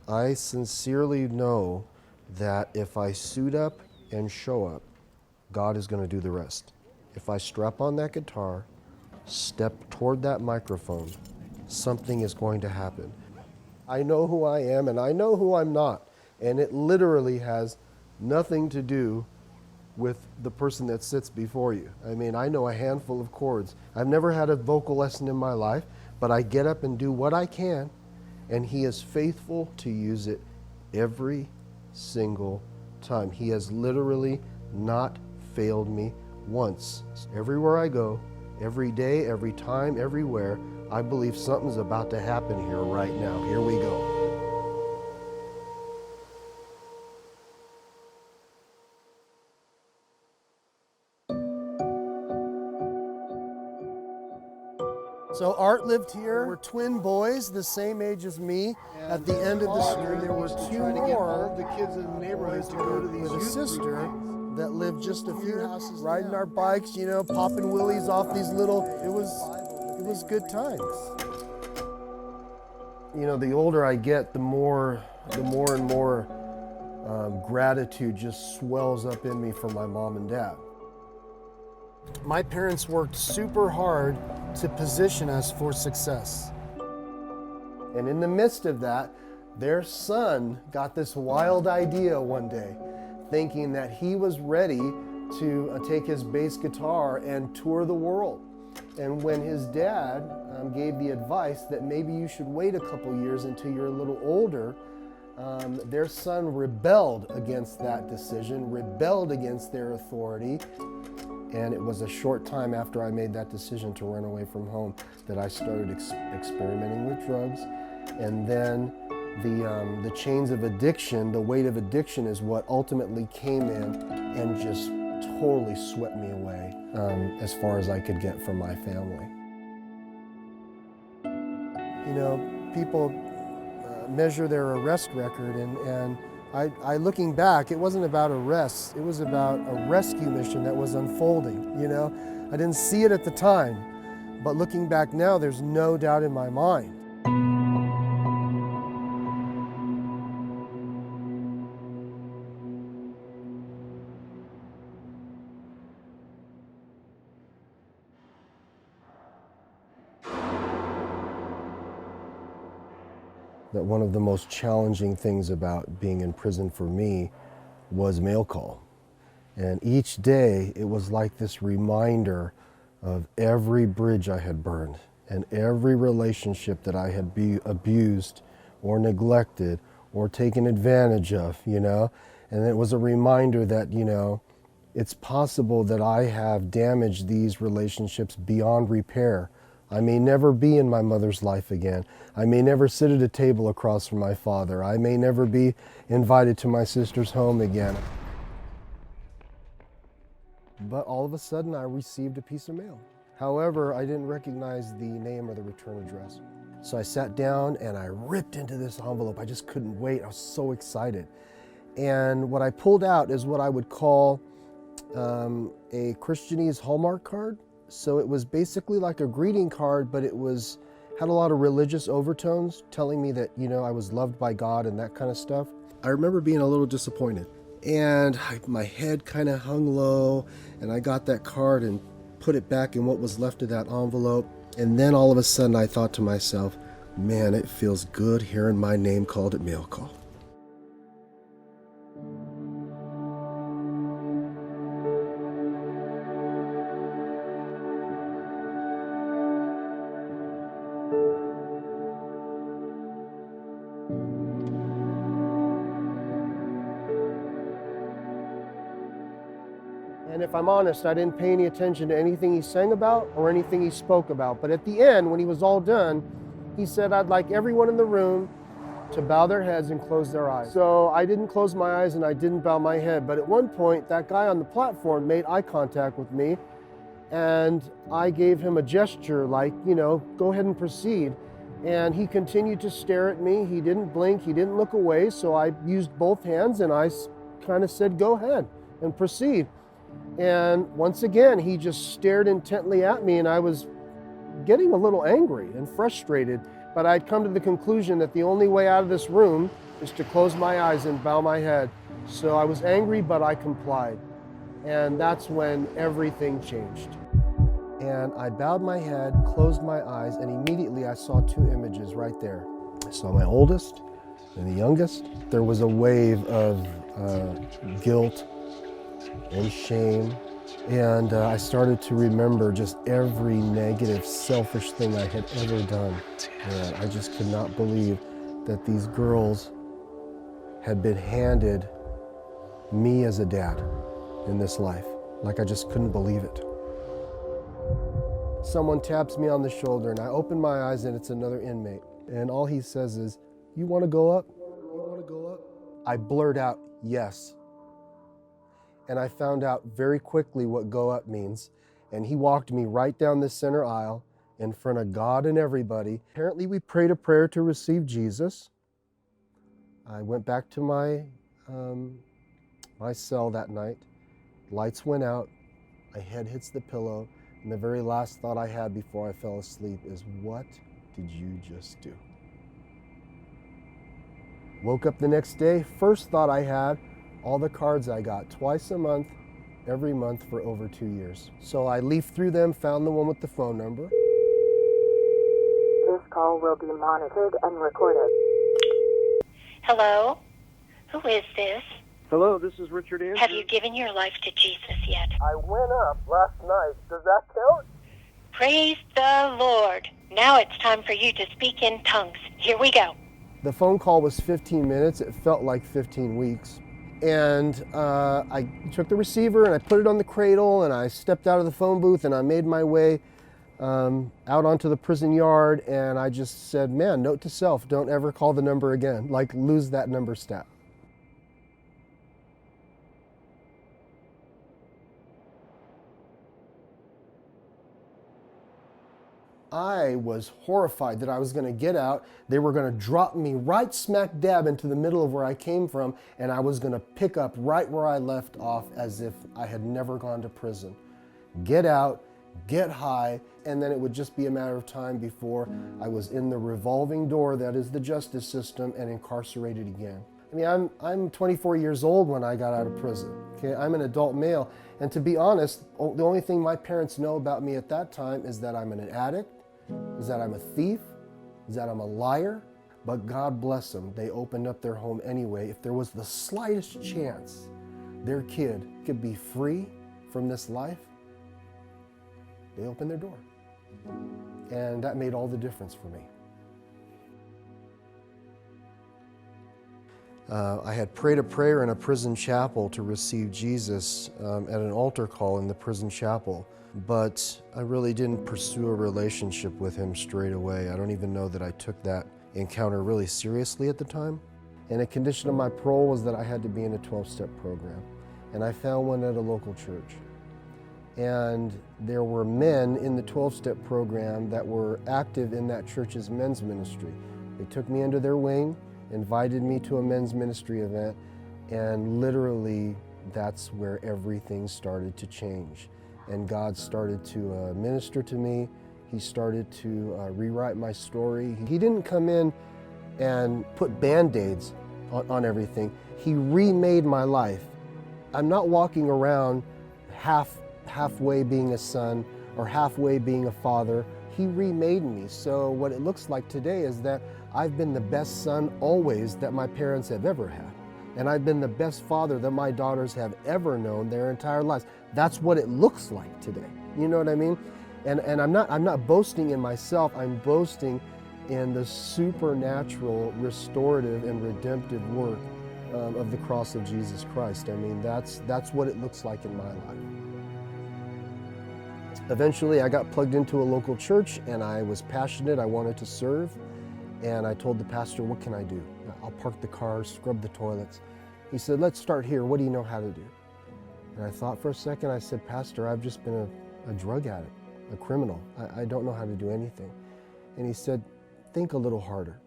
I sincerely know that if I suit up and show up, God is going to do the rest. If I strap on that guitar, step toward that microphone, something is going to happen. I know who I am and I know who I'm not. And it literally has nothing to do with the person that sits before you. I mean, I know a handful of chords. I've never had a vocal lesson in my life, but I get up and do what I can, and He is faithful to use it every single time. He has literally not failed me once. Everywhere I go, every day, every time, everywhere, I believe something's about to happen here right now. Here we go. So Art lived here. We're twin boys, the same age as me. And at the end of the street, there were two more the kids in the neighborhood to go to these with a sister that lived just a few houses riding our bikes, you know, popping wheelies off these little, it was good times. You know, the older I get, the more and more gratitude just swells up in me for my mom and dad. My parents worked super hard to position us for success. And in the midst of that, their son got this wild idea one day, thinking that he was ready to take his bass guitar and tour the world. And when his dad gave the advice that maybe you should wait a couple years until you're a little older, their son rebelled against that decision, rebelled against their authority. And it was a short time after I made that decision to run away from home that I started experimenting with drugs. And then the chains of addiction, the weight of addiction is what ultimately came in and just totally swept me away as far as I could get from my family. You know, people measure their arrest record, and I looking back, it wasn't about arrests, it was about a rescue mission that was unfolding, you know. I didn't see it at the time, but looking back now, there's no doubt in my mind. That one of the most challenging things about being in prison for me was mail call. And each day it was like this reminder of every bridge I had burned and every relationship that I had abused or neglected or taken advantage of, you know. And it was a reminder that, you know, it's possible that I have damaged these relationships beyond repair. I may never be in my mother's life again. I may never sit at a table across from my father. I may never be invited to my sister's home again. But all of a sudden I received a piece of mail. However, I didn't recognize the name or the return address. So I sat down and I ripped into this envelope. I just couldn't wait. I was so excited. And what I pulled out is what I would call a Christianese Hallmark card. So it was basically like a greeting card, but it had a lot of religious overtones, telling me that, you know, I was loved by God and that kind of stuff. I remember being a little disappointed, and my head kind of hung low, and I got that card and put it back in what was left of that envelope. And then all of a sudden I thought to myself, man, it feels good hearing my name called at mail call. And if I'm honest, I didn't pay any attention to anything he sang about or anything he spoke about. But at the end, when he was all done, he said, I'd like everyone in the room to bow their heads and close their eyes. So I didn't close my eyes and I didn't bow my head. But at one point, that guy on the platform made eye contact with me, and I gave him a gesture like, you know, go ahead and proceed. And he continued to stare at me. He didn't blink, he didn't look away. So I used both hands and I kind of said, go ahead and proceed. And once again, he just stared intently at me, and I was getting a little angry and frustrated, but I'd come to the conclusion that the only way out of this room is to close my eyes and bow my head. So I was angry, but I complied. And that's when everything changed. And I bowed my head, closed my eyes, and immediately I saw two images right there. I saw my oldest and the youngest. There was a wave of guilt and shame. And I started to remember just every negative, selfish thing I had ever done. And I just could not believe that these girls had been handed me as a dad in this life. Like, I just couldn't believe it. Someone taps me on the shoulder and I open my eyes and it's another inmate. And all he says is, "You want to go up? You want to go up?" I blurt out, "Yes." And I found out very quickly what go up means. And he walked me right down the center aisle in front of God and everybody. Apparently we prayed a prayer to receive Jesus. I went back to my cell that night. Lights went out. My head hits the pillow. And the very last thought I had before I fell asleep is, what did you just do? Woke up the next day. First thought I had, all the cards I got twice a month, every month for over 2 years. So I leafed through them, found the one with the phone number. This call will be monitored and recorded. Hello? Who is this? Hello, this is Richard Andrews. Have you given your life to Jesus yet? I went up last night. Does that count? Praise the Lord. Now it's time for you to speak in tongues. Here we go. The phone call was 15 minutes. It felt like 15 weeks. And I took the receiver and I put it on the cradle and I stepped out of the phone booth and I made my way out onto the prison yard, and I just said, man, note to self, don't ever call the number again. Like, lose that number stat. I was horrified that I was going to get out. They were going to drop me right smack dab into the middle of where I came from, and I was going to pick up right where I left off as if I had never gone to prison. Get out, get high, and then it would just be a matter of time before I was in the revolving door that is the justice system and incarcerated again. I mean, I'm 24 years old when I got out of prison. Okay, I'm an adult male, and to be honest, the only thing my parents know about me at that time is that I'm an addict, is that I'm a thief, is that I'm a liar. But God bless them, they opened up their home anyway. If there was the slightest chance their kid could be free from this life, they opened their door. And that made all the difference for me. I had prayed a prayer in a prison chapel to receive Jesus at an altar call in the prison chapel, but I really didn't pursue a relationship with him straight away. I don't even know that I took that encounter really seriously at the time. And a condition of my parole was that I had to be in a 12-step program, and I found one at a local church. And there were men in the 12-step program that were active in that church's men's ministry. They took me under their wing, invited me to a men's ministry event, and literally that's where everything started to change. And God started to minister to me. He started to rewrite my story. He didn't come in and put Band-Aids on everything. He remade my life. I'm not walking around halfway being a son or halfway being a father. He remade me. So what it looks like today is that I've been the best son always that my parents have ever had. And I've been the best father that my daughters have ever known their entire lives. That's what it looks like today. You know what I mean? And I'm not boasting in myself. I'm boasting in the supernatural, restorative, and redemptive work of the cross of Jesus Christ. I mean, that's what it looks like in my life. Eventually, I got plugged into a local church, and I was passionate. I wanted to serve, and I told the pastor, what can I do? I'll park the car, scrub the toilets. He said, let's start here. What do you know how to do? And I thought for a second. I said, Pastor, I've just been a drug addict, a criminal. I don't know how to do anything. And he said, think a little harder.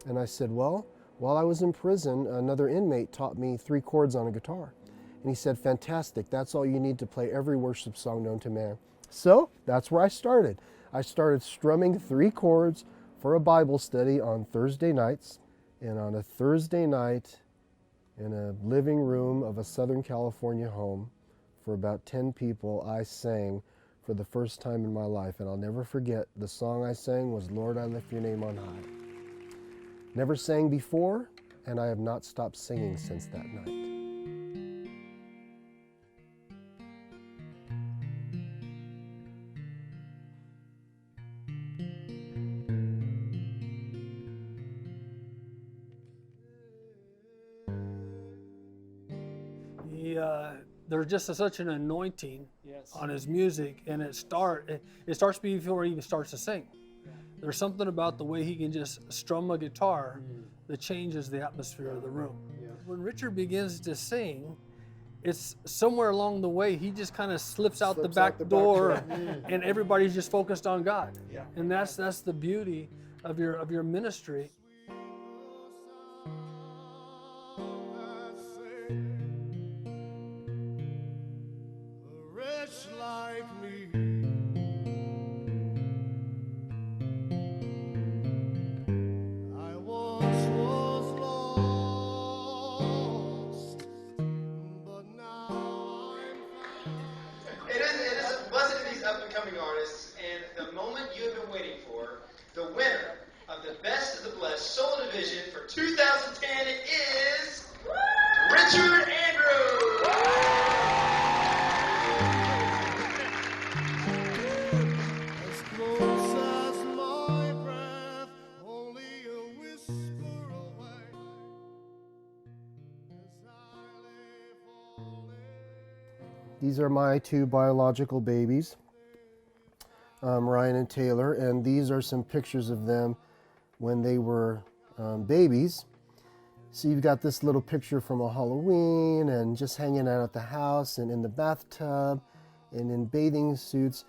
And I said, well, while I was in prison, another inmate taught me 3 chords on a guitar. And he said, fantastic, that's all you need to play every worship song known to man. So that's where I started. I started strumming 3 chords for a Bible study on Thursday nights. And on a Thursday night in a living room of a Southern California home for about 10 people, I sang for the first time in my life. And I'll never forget, the song I sang was Lord, I Lift Your Name on High. Never sang before, and I have not stopped singing since that night. There's just such an anointing on his music, and it starts before he even starts to sing. There's something about the way he can just strum a guitar that changes the atmosphere of the room. When Richard begins to sing, it's somewhere along the way he just kind of slips out the back door, and everybody's just focused on God. And that's the beauty of your ministry. Artists, and the moment you have been waiting for, the winner of the Best of the Blessed Soul Division for 2010 is Richard Andrews. As close as my breath, only a whisper away. As I lay falling. These are my two biological babies, Ryan and Taylor, and these are some pictures of them when they were babies. So you've got this little picture from a Halloween and just hanging out at the house and in the bathtub and in bathing suits.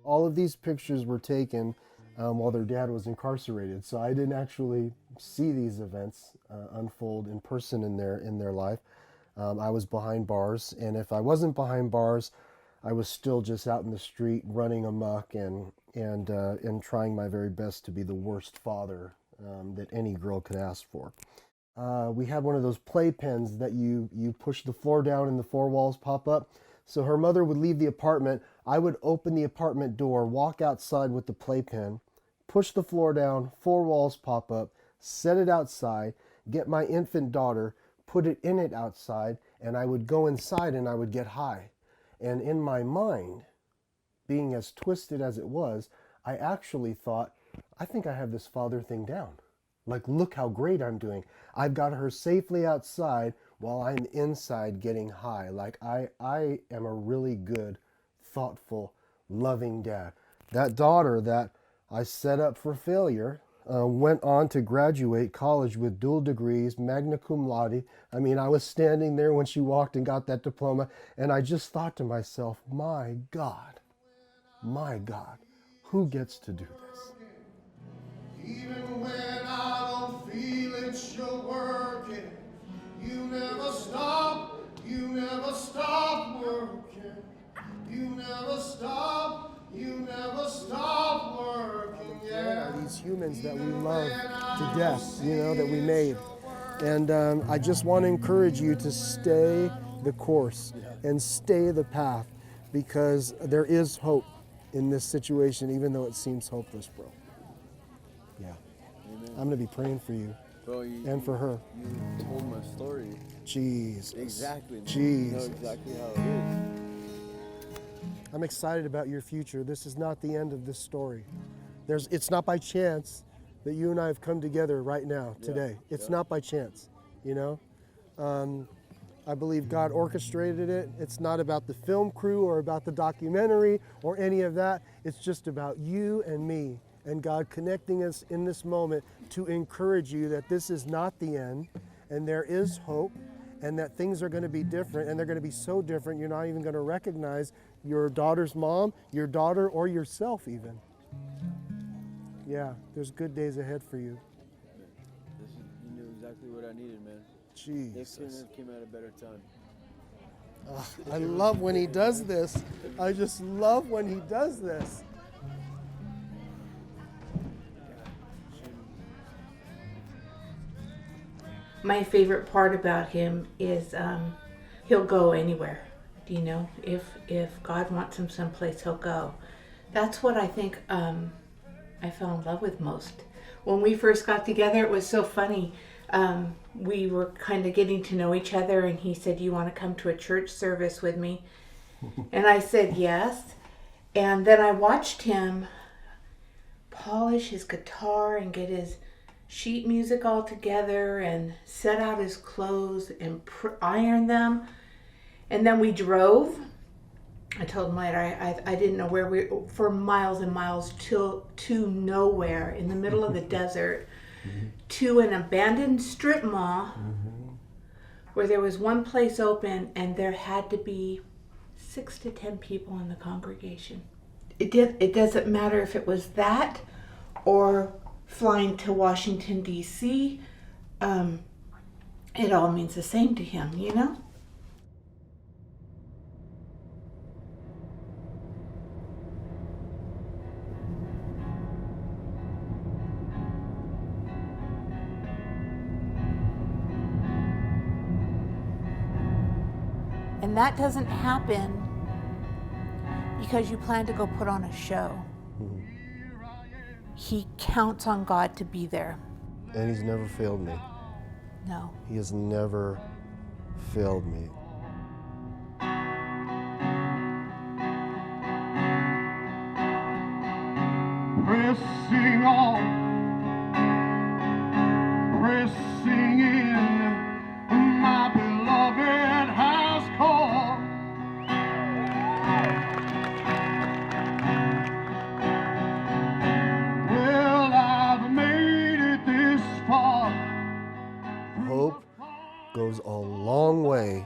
All of these pictures were taken while their dad was incarcerated, so I didn't actually see these events unfold in person in their life. I was behind bars, and if I wasn't behind bars, I was still just out in the street running amok and trying my very best to be the worst father that any girl could ask for. We had one of those playpens that you push the floor down and the four walls pop up. So her mother would leave the apartment. I would open the apartment door, walk outside with the playpen, push the floor down, four walls pop up, set it outside, get my infant daughter, put it in it outside, and I would go inside and I would get high. And in my mind, being as twisted as it was, I actually thought, I think I have this father thing down. Like, look how great I'm doing. I've got her safely outside while I'm inside getting high. Like, I am a really good, thoughtful, loving dad. That daughter that I set up for failure went on to graduate college with dual degrees, magna cum laude. I mean, I was standing there when she walked and got that diploma, and I just thought to myself, my God, who gets to do this? Even when I don't feel it, you're working. You never stop working. You never stop working. Yeah, these humans that we love to death, that we made. And I just want to encourage you to stay the course and stay the path, because there is hope in this situation, even though it seems hopeless, bro. Yeah. Amen. I'm going to be praying for you, bro, and for her. You told my story. Jesus. Exactly. Man. Jesus. You know exactly how it is. I'm excited about your future. This is not the end of this story. It's not by chance that you and I have come together right now, today. It's not by chance, I believe God orchestrated it. It's not about the film crew or about the documentary or any of that. It's just about you and me and God connecting us in this moment to encourage you that this is not the end and there is hope, and that things are going to be different, and they're going to be so different you're not even going to recognize your daughter's mom, your daughter, or yourself even. Yeah, there's good days ahead for you. You knew exactly what I needed, man. Jesus. It couldn't have came at a better time. I love when he does this. I just love when he does this. My favorite part about him is he'll go anywhere. You know, if God wants him someplace, he'll go. That's what I think I fell in love with most. When we first got together, it was so funny. We were kind of getting to know each other, and he said, "You want to come to a church service with me?" And I said yes. And then I watched him polish his guitar and get his sheet music all together and set out his clothes and iron them. And then we drove. I told him later, I didn't know where we were, for miles and miles to nowhere in the middle of the desert, to an abandoned strip mall where there was one place open and there had to be 6 to 10 people in the congregation. It doesn't matter if it was that or flying to Washington, D.C. It all means the same to him, you know? And that doesn't happen because you plan to go put on a show. He counts on God to be there. And he's never failed me. No. He has never failed me. Pressing on, pressing in, my beloved has called. Well, I've made it this far. Hope goes a long way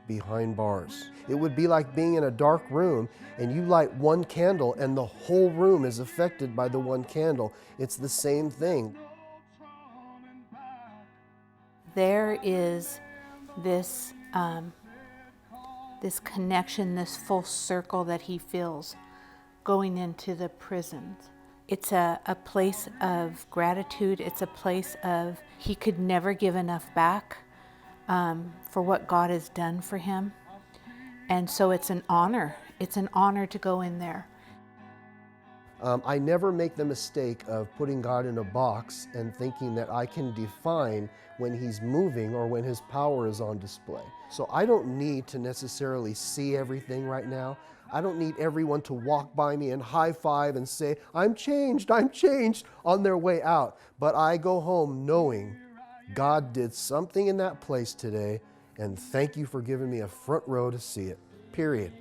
behind bars. It would be like being in a dark room and you light one candle and the whole room is affected by the one candle. It's the same thing. There is this this connection, this full circle that he feels going into the prisons. It's a place of gratitude. It's a place of he could never give enough back for what God has done for him. And so it's an honor. It's an honor to go in there. I never make the mistake of putting God in a box and thinking that I can define when he's moving or when his power is on display. So I don't need to necessarily see everything right now. I don't need everyone to walk by me and high five and say, I'm changed on their way out. But I go home knowing God did something in that place today, and thank you for giving me a front row to see it, period.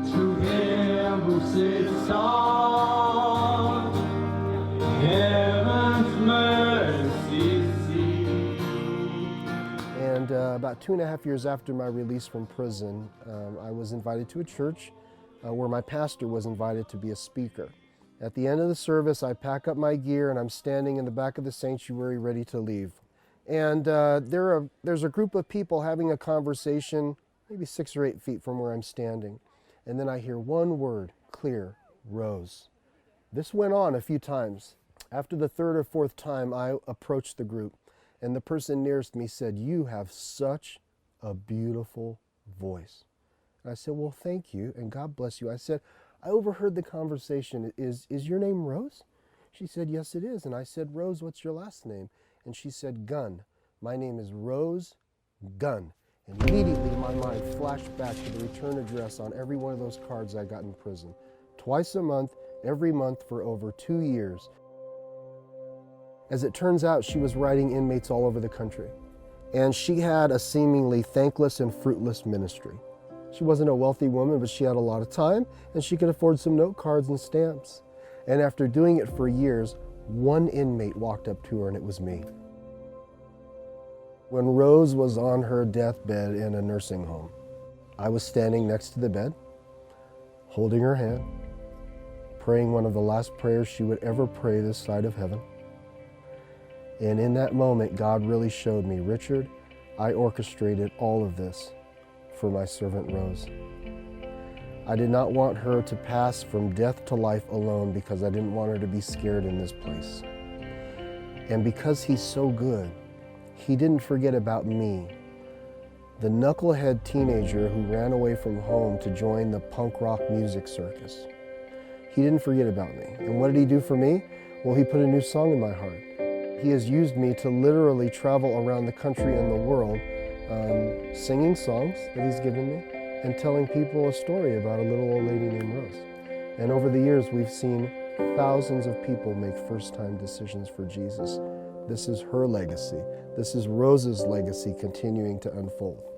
To him who sits on heaven's mercy seat. And about 2.5 years after my release from prison, I was invited to a church where my pastor was invited to be a speaker. At the end of the service, I pack up my gear and I'm standing in the back of the sanctuary ready to leave. And there's a group of people having a conversation, maybe 6 or 8 feet from where I'm standing. And then I hear one word, clear, Rose. This went on a few times. After the 3rd or 4th time, I approached the group, and the person nearest me said, you have such a beautiful voice. And I said, well, thank you, and God bless you. I said, I overheard the conversation. Is your name Rose? She said, yes, it is. And I said, Rose, what's your last name? And she said, Gunn. My name is Rose Gunn. And immediately my mind flashed back to the return address on every one of those cards I got in prison. Twice a month, every month for over 2 years. As it turns out, she was writing inmates all over the country. And she had a seemingly thankless and fruitless ministry. She wasn't a wealthy woman, but she had a lot of time, and she could afford some note cards and stamps. And after doing it for years, one inmate walked up to her, and it was me. When Rose was on her deathbed in a nursing home, I was standing next to the bed, holding her hand, praying one of the last prayers she would ever pray this side of heaven. And in that moment, God really showed me, Richard, I orchestrated all of this for my servant Rose. I did not want her to pass from death to life alone because I didn't want her to be scared in this place. And because he's so good, he didn't forget about me, the knucklehead teenager who ran away from home to join the punk rock music circus. He didn't forget about me. And what did he do for me? Well, he put a new song in my heart. He has used me to literally travel around the country and the world, singing songs that he's given me and telling people a story about a little old lady named Rose. And over the years, we've seen thousands of people make first-time decisions for Jesus. This is her legacy. This is Rose's legacy continuing to unfold.